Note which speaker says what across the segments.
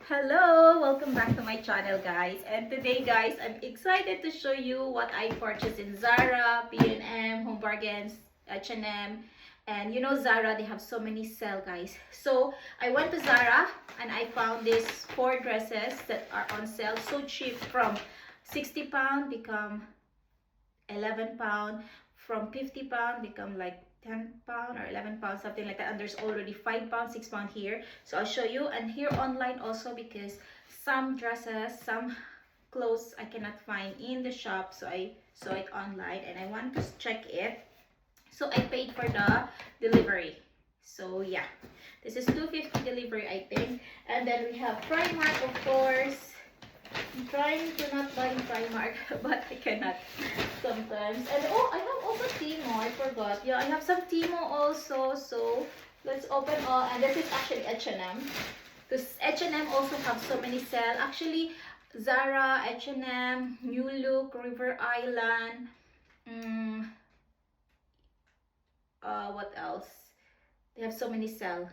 Speaker 1: Hello, welcome back to my channel, guys. And today, guys, I'm excited to show you what I purchased in Zara, B&M, Home Bargains, H&M. And you know Zara, they have so many sale, guys. So I went to Zara and I found these 4 dresses that are on sale, so cheap, from £60 become £11, from £50 become like £10 or £11, something like that. And there's already £5, £6 here. So I'll show you. And here online also, because some dresses, some clothes I cannot find in the shop, so I saw it online and I want to check it. So I paid for the delivery. So yeah, this is $2.50 delivery, I think. And then we have Primark, of course. I'm trying to not buy in Primark, but I cannot sometimes. And oh, I have also Timo. I forgot. Yeah, I have some Timo also. So let's open all. And this is actually H&M, because H&M also have so many sale. Actually, Zara, H&M, New Look, River Island. What else? They have so many sale.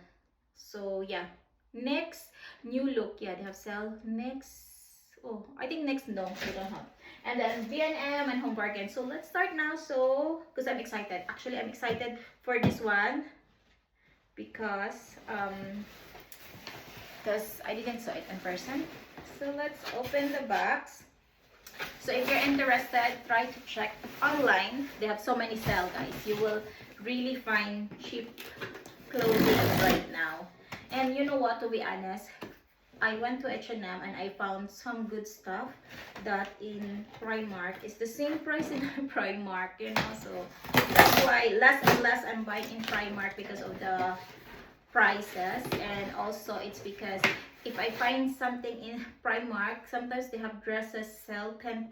Speaker 1: So yeah, next New Look. Yeah, they have sale. Next. Oh, I think next, no, we don't have. And then B&M and Home Bargain. So let's start now. So, because I'm excited. Actually, I'm excited for this one because I didn't saw it in person. So let's open the box. So if you're interested, try to check online. They have so many sale, guys. You will really find cheap clothing right now. And you know what, to be honest, I went to H&M and I found some good stuff that in Primark is the same price in Primark, you know. So that's why less and less I'm buying in Primark, because of the prices. And also it's because if I find something in Primark, sometimes they have dresses sell £10,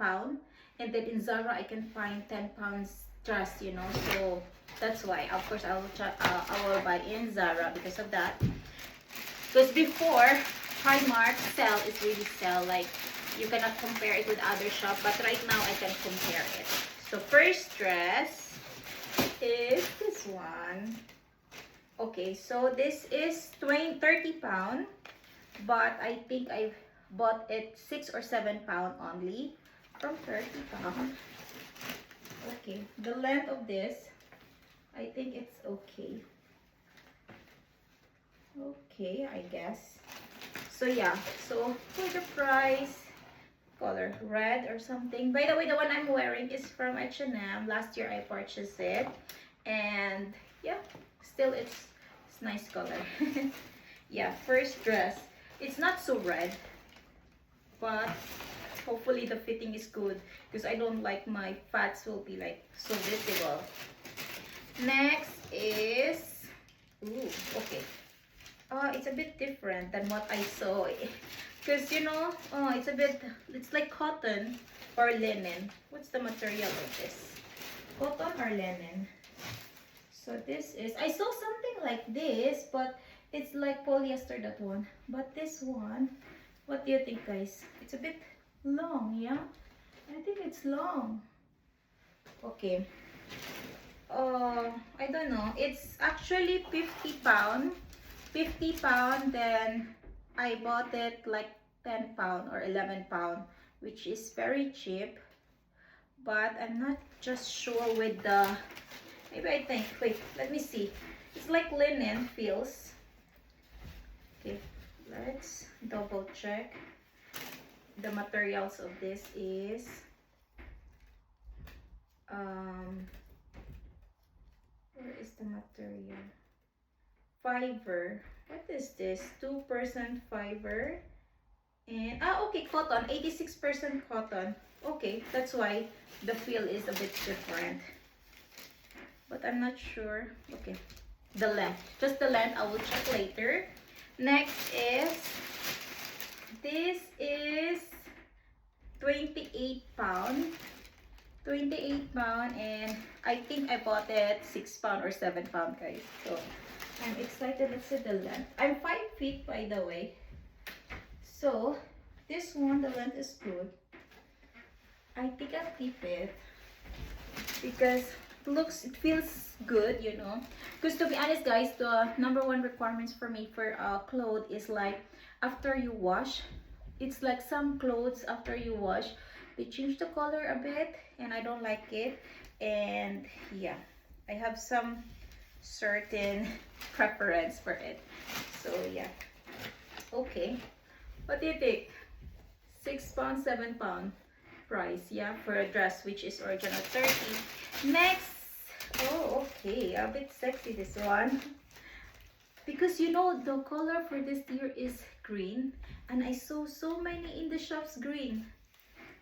Speaker 1: and then in Zara I can find £10 dress, you know. So that's why, of course, I will buy in Zara because of that. Because before, Primark sale is really sell, like you cannot compare it with other shop, but right now I can compare it. So first dress is this one. Okay, so this is £30, but I think I bought it £6 or £7 only from £30. Okay, the length of this, I think it's okay. Okay, I guess. So yeah, so for the price, color red or something. By the way, the one I'm wearing is from H&M. Last year I purchased it, and yeah, still it's nice color. Yeah, first dress. It's not so red, but hopefully the fitting is good, because I don't like my fats will be like so visible. Next is, ooh, okay. It's a bit different than what I saw, because you know, it's like cotton or linen. What's the material of this? Cotton or linen? So this is, I saw something like this, but it's like polyester, that one. But this one, what do you think, guys? It's a bit long, yeah? I think it's long. Okay. I don't know. It's actually £50. £50, then I bought it like £10 or £11, which is very cheap. But I'm not just sure with the, maybe I think, wait, let me see. It's like linen feels. Okay, let's double check. The materials of this is where is the material? Fiber. What is this? 2% fiber. And okay, cotton. 86% cotton. Okay, that's why the feel is a bit different. But I'm not sure. Okay, the length. Just the length, I will check later. Next is, this is £28. £28, and I think I bought it £6 or £7, guys. So I'm excited. Let's see the length. I'm 5 feet, by the way. So this one, the length is good. I think I'll keep it because it feels good, you know. Because to be honest, guys, the #1 requirements for me for clothes is like after you wash, it's like some clothes after you wash, they change the color a bit, and I don't like it. And yeah, I have some certain preference for it. So yeah, okay. What do you think? £6, £7 price, yeah, for a dress which is original 30. Next, oh okay, a bit sexy this one. Because you know the color for this year is green, and I saw so many in the shops green.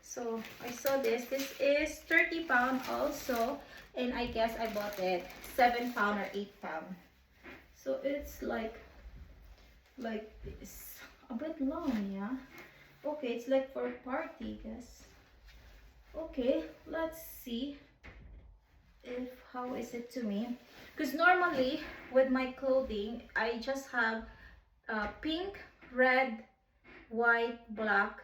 Speaker 1: So I saw this. This is £30 also, and I guess I bought it £7 or £8. So it's like this, a bit long, yeah. Okay, it's like for a party, guess. Okay, let's see if how is it to me. Because normally with my clothing, I just have pink, red, white, black,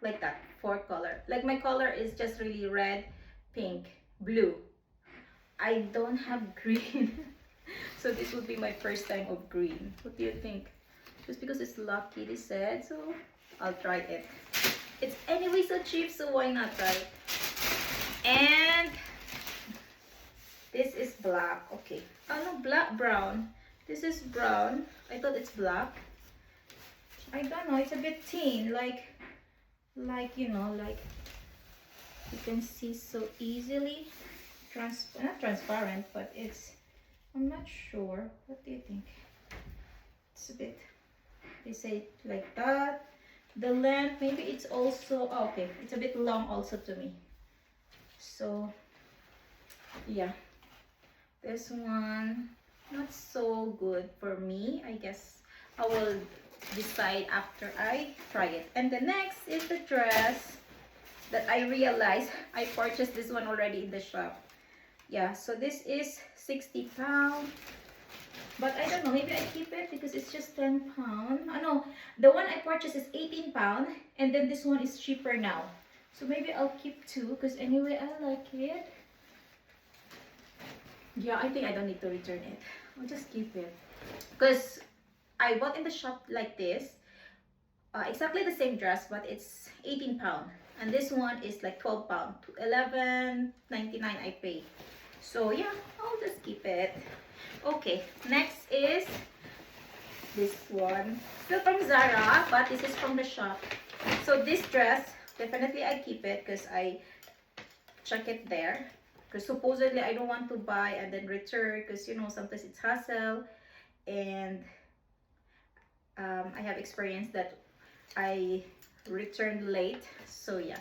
Speaker 1: like that, 4 color. Like my color is just really red, pink, blue. I don't have green. So this would be my first time of green. What do you think? Just because it's lucky, they said, so I'll try it. It's anyway so cheap, so why not try it? And this is black. Okay. Oh no, black, brown. This is brown. I thought it's black. I don't know. It's a bit thin, like you know, like you can see so easily. Not transparent, but it's. I'm not sure. What do you think? It's a bit. They say like that. The length, maybe it's also. Oh, okay. It's a bit long also to me. So yeah. This one, not so good for me. I guess I will decide after I try it. And the next is the dress that I realized I purchased this one already in the shop. Yeah, so this is £60. But I don't know, maybe I keep it because it's just £10. Oh no, the one I purchased is £18, and then this one is cheaper now. So maybe I'll keep two because anyway I like it. Yeah, I think I don't need to return it. I'll just keep it. Because I bought in the shop like this. Exactly the same dress, but it's £18. And this one is like £12. £11.99 I pay. So yeah, I'll just keep it. Okay, next is this one. Still from Zara, but this is from the shop. So this dress, definitely I keep it because I check it there. Because supposedly I don't want to buy and then return because you know sometimes it's hassle, and I have experienced that I returned late. So yeah,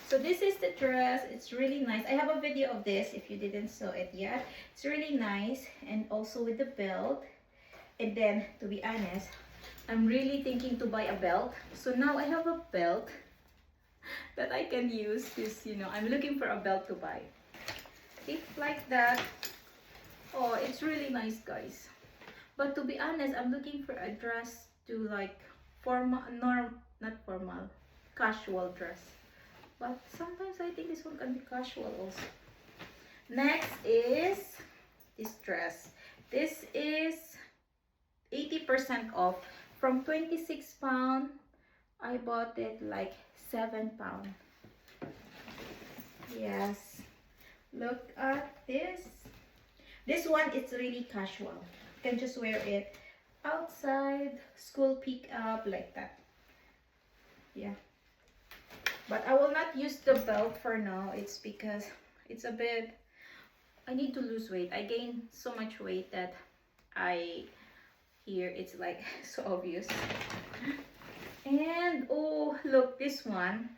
Speaker 1: so this is the dress. It's really nice. I have a video of this if you didn't saw it yet. It's really nice, and also with the belt. And then to be honest, I'm really thinking to buy a belt. So now I have a belt that I can use because you know I'm looking for a belt to buy. Okay, like that. Oh, it's really nice, guys. But to be honest, I'm looking for a dress to like formal, not formal, casual dress. But sometimes I think this one can be casual also. Next is this dress. This is 80% off. From £26, I bought it like £7. Yes. Look at this. This one is really casual. You can just wear it outside, school pick up, like that. Yeah. But I will not use the belt for now. It's because it's a bit, I need to lose weight. I gained so much weight that here it's like so obvious. And oh, look, this one.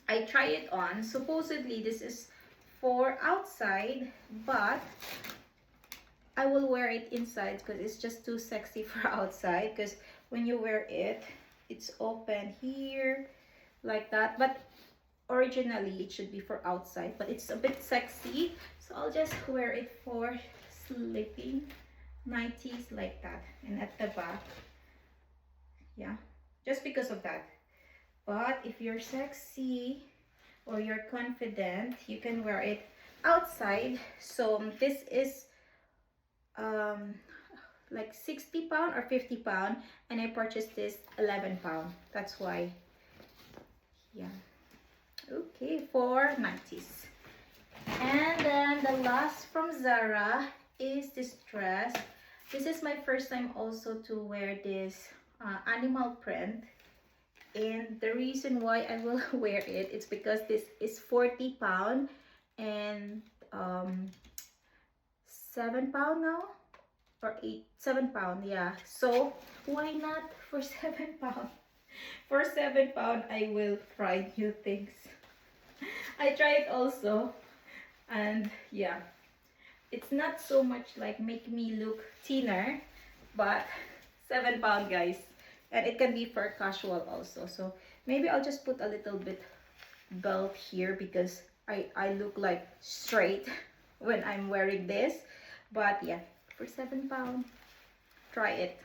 Speaker 1: I try it on. Supposedly this is for outside, but I will wear it inside because it's just too sexy for outside, because when you wear it, it's open here like that. But originally it should be for outside, but it's a bit sexy, so I'll just wear it for sleeping, 90s like that. And at the back, yeah, just because of that. But if you're sexy or you're confident, you can wear it outside. So this is like 60 pound or 50 pound, and I purchased this 11 pound. That's why. Yeah. Okay, for 90s. And then the last from Zara is this dress. This is my first time also to wear this animal print. And the reason why I will wear it is because this is 40 pound and 7 pound now, or 7 pound, yeah. So why not for 7 pound? For 7 pound, I will try new things. I tried also, and yeah, it's not so much like make me look thinner, but 7 pound, guys. And it can be for casual also. So maybe I'll just put a little bit belt here because I look like straight when I'm wearing this. But yeah, for 7 pound, try it.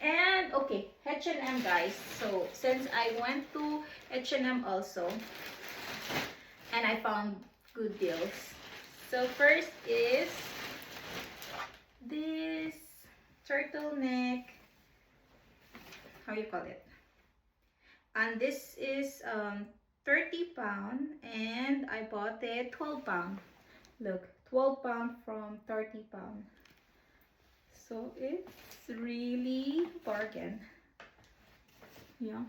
Speaker 1: And okay, H&M, guys. So since I went to H&M also, and I found good deals. So first is this turtleneck, how you call it, and this is 30 pound, and I bought it 12 pound. Look, 12 pound from 30 pound. So it's really bargain. Yeah,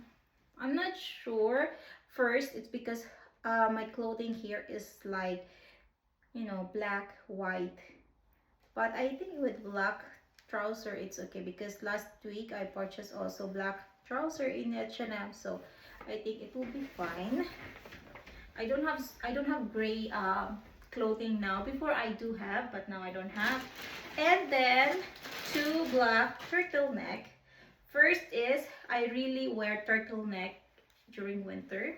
Speaker 1: I'm not sure. First, it's because my clothing here is like, you know, black, white. But I think with black trouser, it's okay because last week I purchased also black trouser in H&M, so I think it will be fine. I don't have gray clothing now. Before I do have, but now I don't have. And then 2 black turtleneck. First is I really wear turtleneck during winter,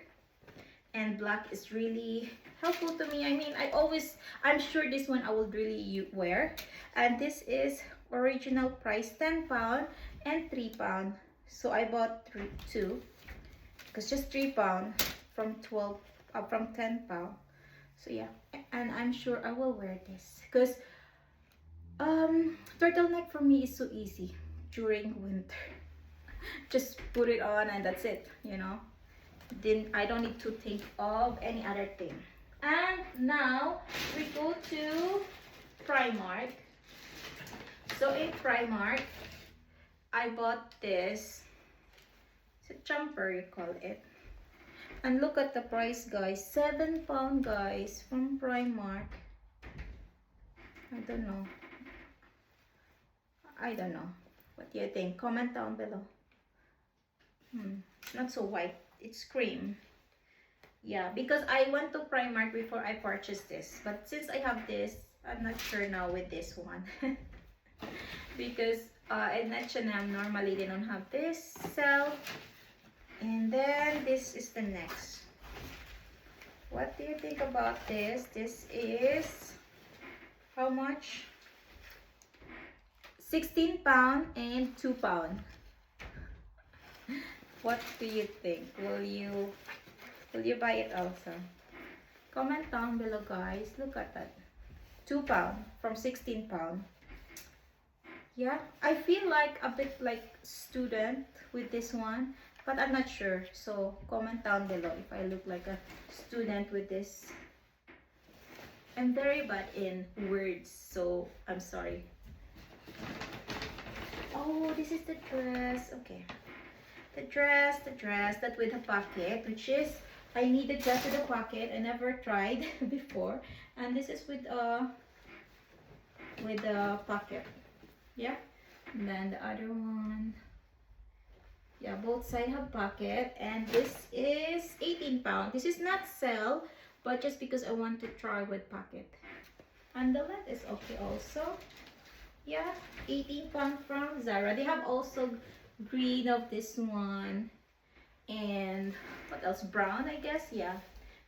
Speaker 1: and black is really helpful to me. I mean, I'm sure this one I will really wear. And this is original price 10 pound and 3 pound. So I bought 2 because just 3 pound from 10 pound. So yeah, and I'm sure I will wear this because turtleneck for me is so easy during winter. Just put it on and that's it, you know. Then I don't need to think of any other thing. And now we go to Primark. So in Primark, I bought this. It's a jumper, you call it. And look at the price, guys. 7 pound, guys, from Primark. I don't know. What do you think? Comment down below. Not so white. It's cream. Yeah, because I went to Primark before I purchased this. But since I have this, I'm not sure now with this one. Because in H&M, normally they don't have this sell. And then this is the next. What do you think about this? This is how much? 16 pound and 2 pound. What do you think? Will you buy it also? Comment down below, guys. Look at that. 2 pound from 16 pound. Yeah, I feel like a bit like student with this one, but I'm not sure. So comment down below if I look like a student with this. I'm very bad in words, so I'm sorry. Oh, this is the dress. Okay. The dress that with a pocket, which is I need a dress with a pocket. I never tried before, and this is with a pocket. Yeah, and then the other one. Yeah, both sides have pocket, and this is 18 pound. This is not sell, but just because I want to try with pocket. And the length is okay also. Yeah, 18 pound from Zara. They have also green of this one, and what else, brown, I guess. Yeah,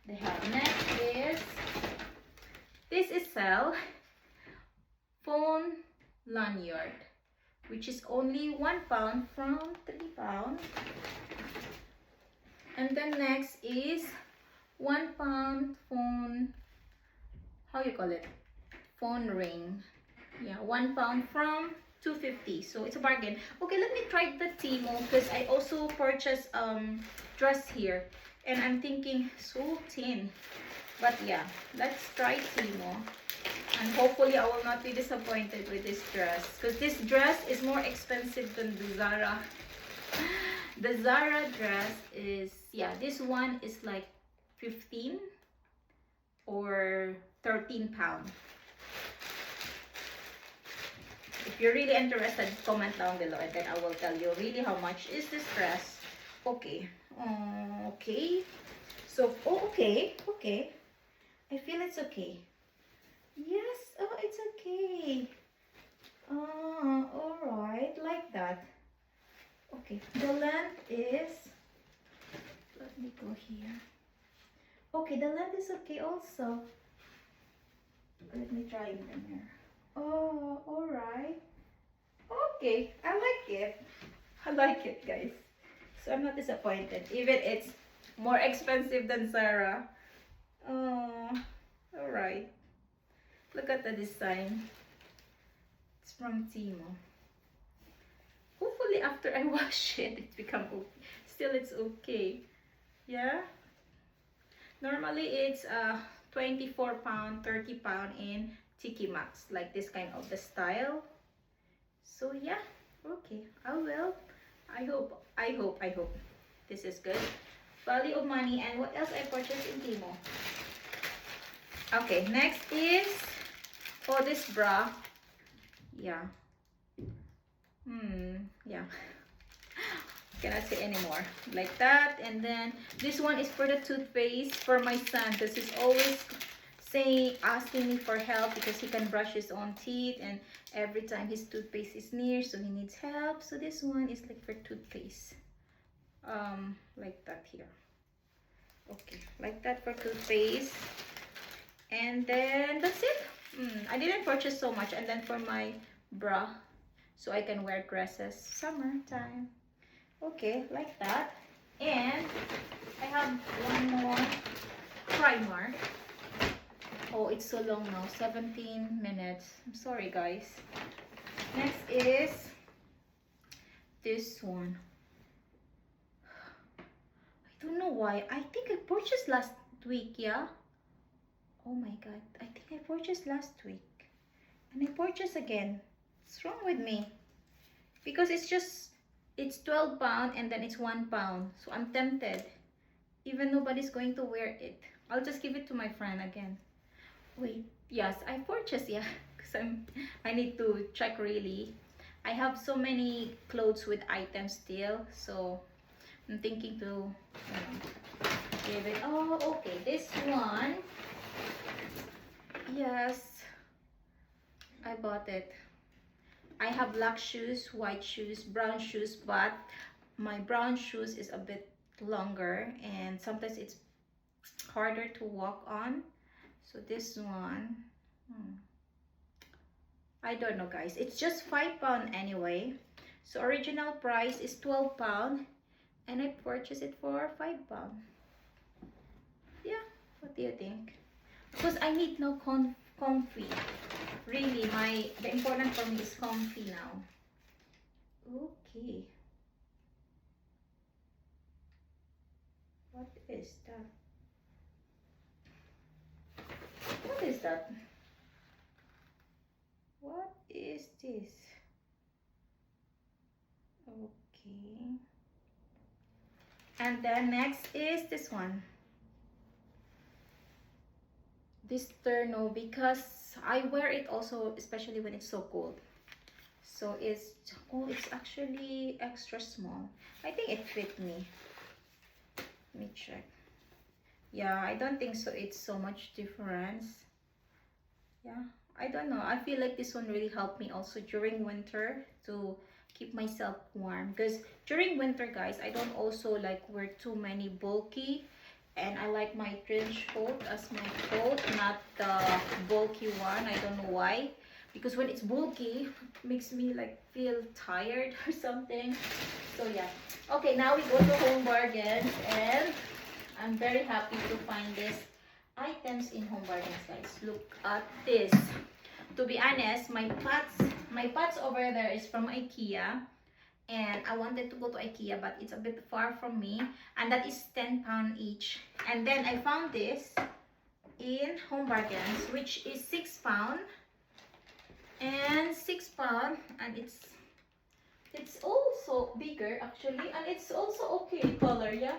Speaker 1: they have. Next is sell phone lanyard, which is only 1 pound from 3 pound. And then next is 1 pound phone, how you call it, phone ring. Yeah, 1 pound from 250, so it's a bargain. Okay, let me try the Timo, because I also purchased dress here, and I'm thinking so thin. But yeah, let's try Timo, and hopefully I will not be disappointed with this dress, because this dress is more expensive than the Zara. The Zara dress is, yeah, this one is like 15 or 13 pounds. If you're really interested, comment down below and then I will tell you really how much is this dress. Okay. Okay. So, oh, okay. Okay. I feel it's okay. Yes. Oh, it's okay. Alright. Like that. Okay. The length is... Let me go here. Okay, the length is okay also. Let me try in the mirror. Oh, alright. Okay, I like it. I like it, guys. So I'm not disappointed. Even it's more expensive than Zara. Oh, alright. Look at the design. It's from Timo. Hopefully after I wash it, it become okay. Still, it's okay. Yeah. Normally, it's 24 pound, 30 pound in TK Maxx, like this kind of the style. So yeah, okay, I will. I hope this is good. Value of money. And what else I purchased in Timo? Okay, next is this bra. Yeah. Yeah. Cannot say anymore. Like that. And then this one is for the toothpaste for my son, because he's always asking me for help because he can brush his own teeth, and every time his toothpaste is near, so he needs help. So this one is like for toothpaste, like that here. Okay, like that for toothpaste. And then that's it. I didn't purchase so much. And then for my bra, so I can wear dresses summertime. Okay, like that. And I have one more primer. Oh, it's so long now, 17 minutes. I'm sorry, guys. Next is this one. I don't know why. I think I purchased last week, yeah? Oh my god, I think I purchased last week. And I purchased again. What's wrong with me? Because it's 12 pounds and then it's 1 pound. So I'm tempted. Even nobody's going to wear it. I'll just give it to my friend again. Wait, yes, I purchased, yeah. Because I need to check really. I have so many clothes with items still. So I'm thinking to give it. Oh, okay. This one. Yes. I bought it. I have black shoes, white shoes, brown shoes, but my brown shoes is a bit longer and sometimes it's harder to walk on. So this one, I don't know, guys. It's just 5 pounds anyway. So original price is 12 pounds and I purchased it for 5 pounds. Yeah, what do you think? Because I need no comfy. Really, the important for me is comfy now. Okay. What is that? What is that? What is this? Okay. And then next is this one. This terno, because I wear it also, especially when it's so cold. So it's actually extra small. I think it fit me. Let me check. Yeah, I don't think so. It's so much difference. Yeah, I don't know. I feel like this one really helped me also during winter to keep myself warm. Because during winter, guys, I don't also like wear too many bulky. And I like my trench coat as my coat, not the bulky one. I don't know why. Because when it's bulky, it makes me like feel tired or something. So yeah. Okay, now we go to Home Bargains. And I'm very happy to find these items in Home Bargains, guys. Look at this. to be honest, my pots over there is from IKEA. And I wanted to go to IKEA, but it's a bit far from me. And that is £10 each. And then I found this in Home Bargains, which is £6 and £6, and it's also bigger actually, and it's also okay in color. Yeah,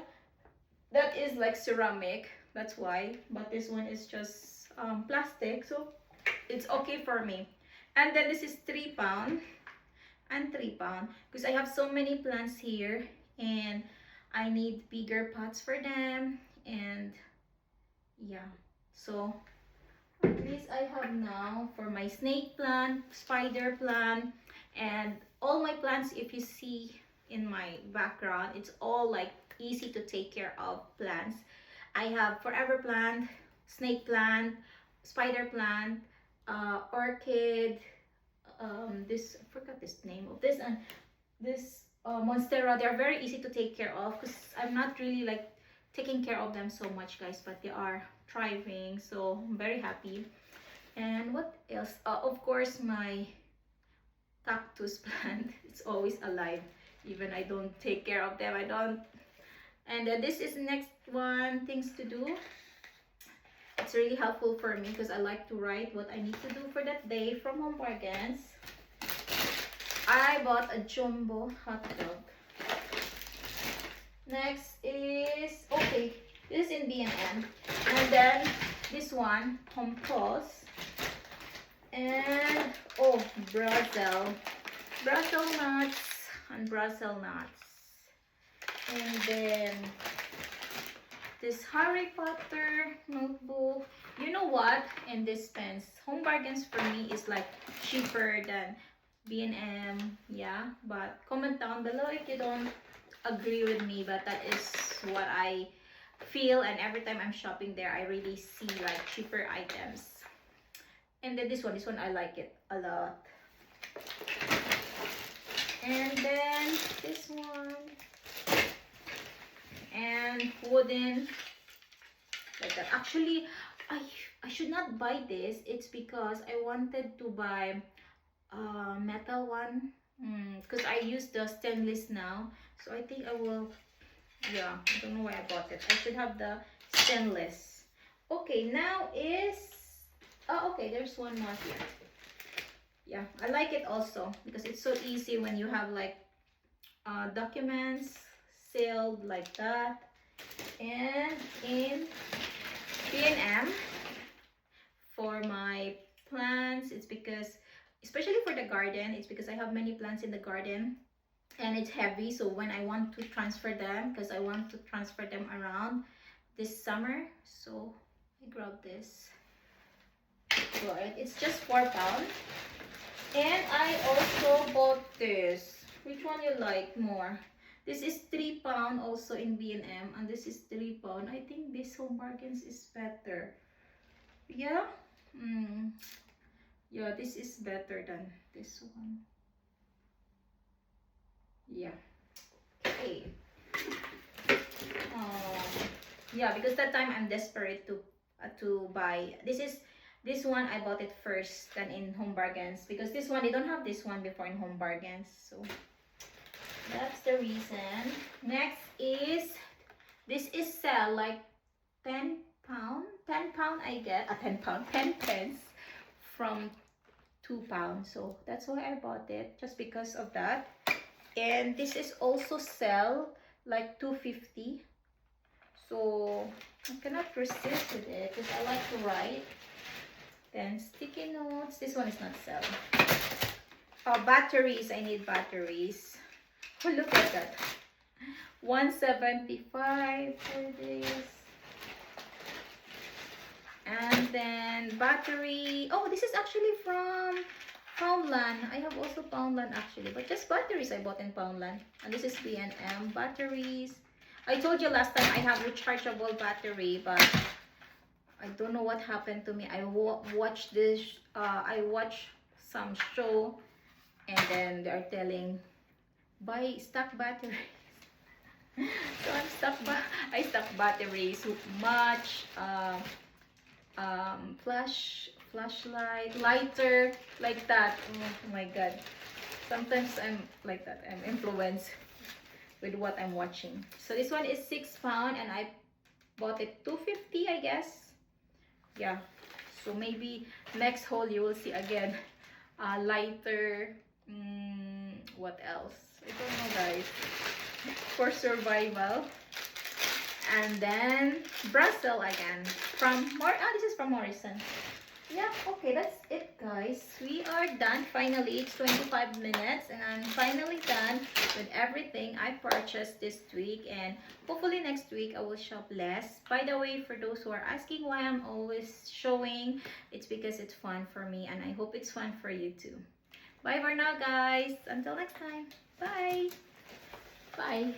Speaker 1: that is like ceramic, that's why, but this one is just plastic, so it's okay for me. And then this is £3 and £3 because I have so many plants here and I need bigger pots for them. And yeah, so at least I have now for my snake plant, spider plant, and all my plants. If you see in my background, it's all like easy to take care of plants. I have forever plant, snake plant, spider plant, orchid, this, I forgot this name of this, and this monstera. They're very easy to take care of because I'm not really like taking care of them so much, guys, but they are thriving, so I'm very happy. And what else? Of course, my cactus plant, it's always alive even I don't take care of them. I don't. And this is the next one, things to do. It's really helpful for me because I like to write what I need to do for that day from Home Bargains. I bought a jumbo hot dog. Next is, okay, this is in B&M. And then this one, Home Pulse. And, oh, Brussels nuts and Brussels nuts. And then this Harry Potter notebook. You know what? In this pens, Home Bargains for me is like cheaper than B&M. Yeah, but comment down below if you don't agree with me, but that is what I feel. And every time I'm shopping there, I really see like cheaper items. And then this one I like it a lot. And then this one, and wooden, like that. Actually, I should not buy this. It's because I wanted to buy metal one, because I use the stainless now, so I think I will, yeah, I don't know why I bought it. I should have the stainless. Okay, now is, oh, okay, there's one more here. Yeah, I like it also because it's so easy when you have like documents sealed like that. And in B&M for my plants, it's because, especially for the garden, it's because I have many plants in the garden and it's heavy. So when I want to transfer them, because I want to transfer them around this summer, so I grabbed this. Right, it's just £4. And I also bought this. Which one you like more? This is £3 also in B&M, and this is £3. I think this Home Bargains is better. Yeah. Yeah, this is better than this one. Yeah. Okay. Yeah, because that time I'm desperate to buy. This one I bought it first than in Home Bargains because this one, they don't have this one before in Home Bargains, so that's the reason. Next is, this is sell like £10 I get, 10 pence from £2, so that's why I bought it, just because of that. And this is also sell like $2.50, so I cannot resist with it because I like to write. Then sticky notes, this one is not sell. Batteries, I need batteries. Oh, look at that, $1.75 for this. And then battery, oh, this is actually from Poundland. I have also Poundland actually, but just batteries I bought in Poundland. And this is B&M batteries. I told you last time I have rechargeable battery, but I don't know what happened to me. I watched this, I watched some show, and then they're telling, buy stock batteries. So I stock batteries with much flash flashlight, lighter, like that. Oh my god. Sometimes I'm like that. I'm influenced with what I'm watching. So this one is £6 and I bought it 250, I guess. Yeah. So maybe next haul you will see again lighter. What else? I don't know, guys. For survival. And then Brussels again from this is from Morrison. Yeah, okay, that's it, guys. We are done. Finally, it's 25 minutes and I'm finally done with everything I purchased this week, and hopefully next week I will shop less. By the way, for those who are asking why I'm always showing, it's because it's fun for me and I hope it's fun for you too. Bye for now, guys. Until next time. Bye. Bye.